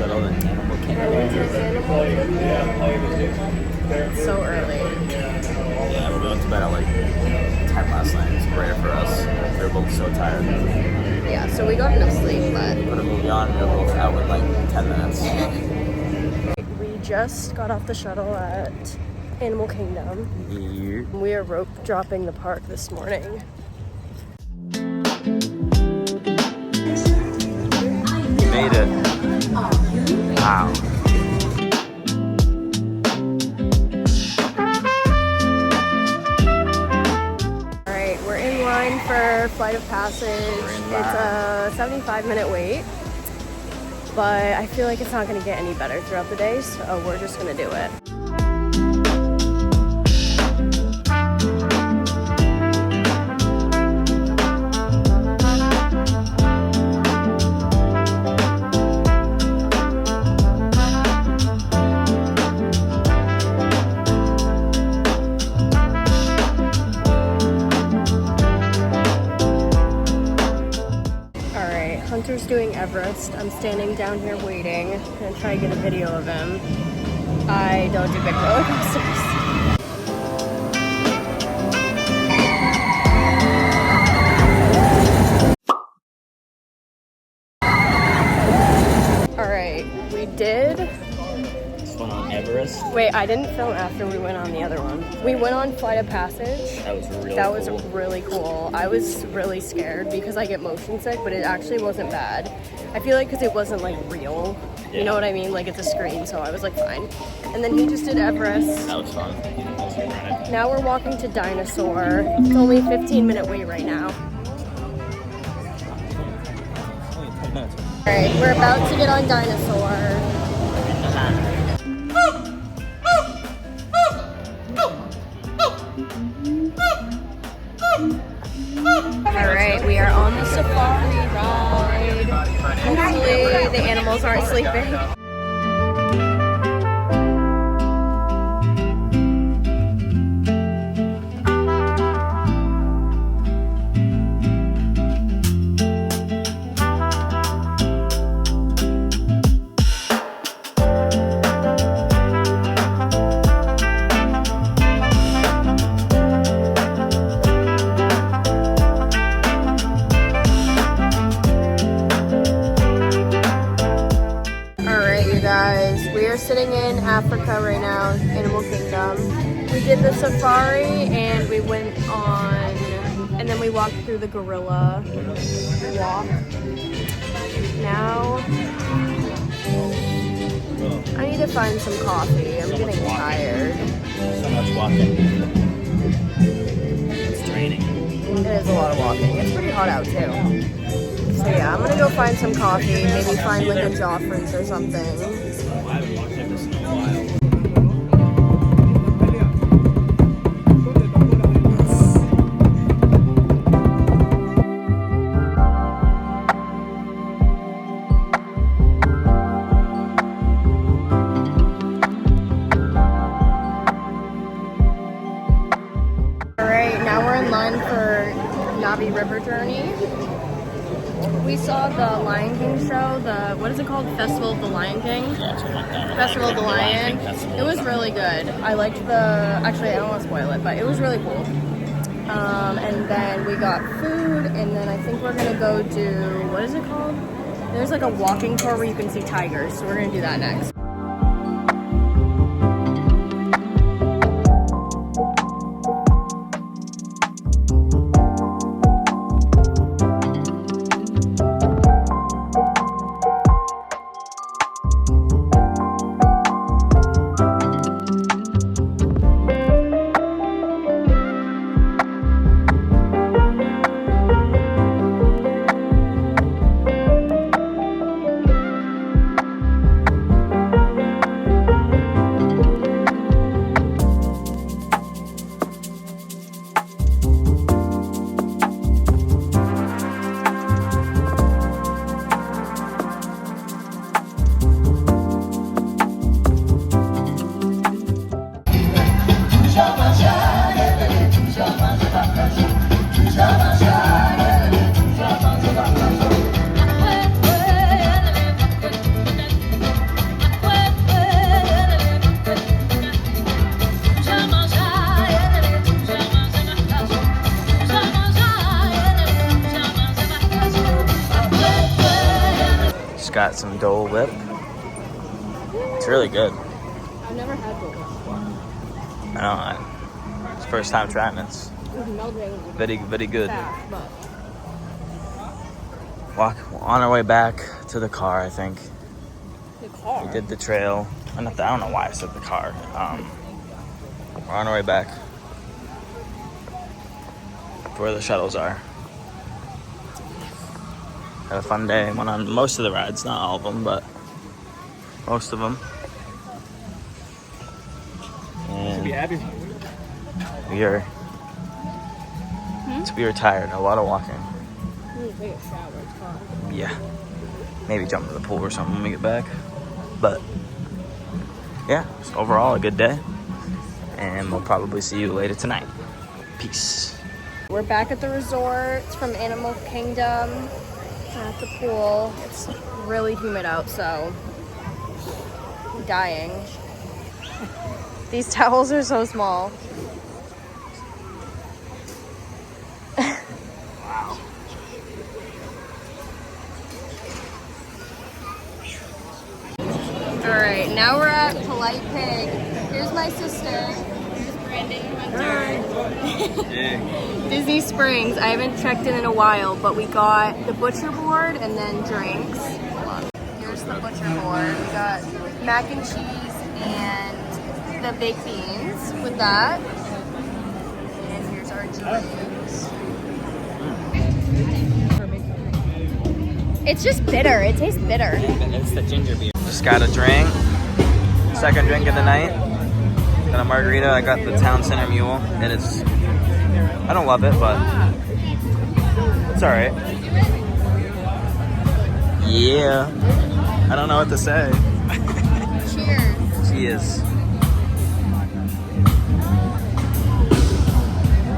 shuttle in Animal Kingdom. It's so early. Yeah, we went to bed at like 10 last night. It's rare for us. We were both so tired. Yeah, so we got enough sleep, but Put a movie on, we were both out in like 10 minutes. we just got off the shuttle at Animal Kingdom. Yeah. We are rope dropping the park this morning. You made it. Wow. Alright, we're in line for Flight of Passage. It's a 75-minute wait, but I feel like it's not going to get any better throughout the day, so we're just going to do it. Hunter's doing Everest. I'm standing down here waiting. I'm gonna try to get a video of him. I don't do big roller coasters. Alright, we did. This one on Everest. Wait, I didn't film after we went on the other one. We went on Flight of Passage. That was really That cool. was really cool. I was really scared because I get motion sick, but it actually wasn't bad. I feel like because it wasn't like real. Yeah. You know what I mean? Like it's a screen, so I was like fine. And then he just did Everest. That was fun. That was good ride. Now we're walking to Dinosaur. It's only a 15-minute wait right now. Only 10 minutes. Alright, we're about to get on Dinosaur. Alright, we are on the safari ride. Hopefully the animals aren't sleeping. Sitting in Africa right now, Animal Kingdom. We did the safari and we went on, and then we walked through the gorilla walk. Now, I need to find some coffee. I'm getting tired. So much walking. It's draining. It is a lot of walking. It's pretty hot out too. So yeah, I'm gonna go find some coffee, maybe find like a Joffrey's or something. I haven't walked like this in a while. Alright, now we're in line for Navi River Journey. We saw the Lion King show, what is it called? Festival of the Lion King? Yeah, something like that. Festival of the Lion. It was really good. I liked actually I don't want to spoil it, but it was really cool. And then we got food, and then I think we're gonna go do, what is it called? There's like a walking tour where you can see tigers, so we're gonna do that next. got some Dole Whip. It's really good. I've never had Dole Whip before. I know. It's first time trying this. Very, very good. Fast, but On our way back to the car, I think. the car. We did the trail. I don't know why I said the car. We're on our way back to where the shuttles are. Had a fun day. Went on most of the rides, not all of them, but most of them. And Be happy. we are tired. A lot of walking. I'm gonna take a shower. It's hot. Yeah. Maybe jump in the pool or something when we get back. But yeah, it's overall a good day. And we'll probably see you later tonight. Peace. We're back at the resort from Animal Kingdom. At the pool. It's really humid out, so I'm dying. These towels are so small. Alright, now we're at Polite Pig. Here's my sister. Here's Brandon Hunter. Disney Springs. I haven't checked in a while, but we got the butcher board and then drinks. Hold on. Here's the butcher board. We got mac and cheese and the baked beans with that. And here's our drinks. It's just bitter. It tastes bitter. It's the ginger beer. Just got a drink. Second drink of the night. Got a margarita. I got the Town Center Mule. It is. I don't love it, but it's all right. Yeah. I don't know what to say. Cheers. Cheers.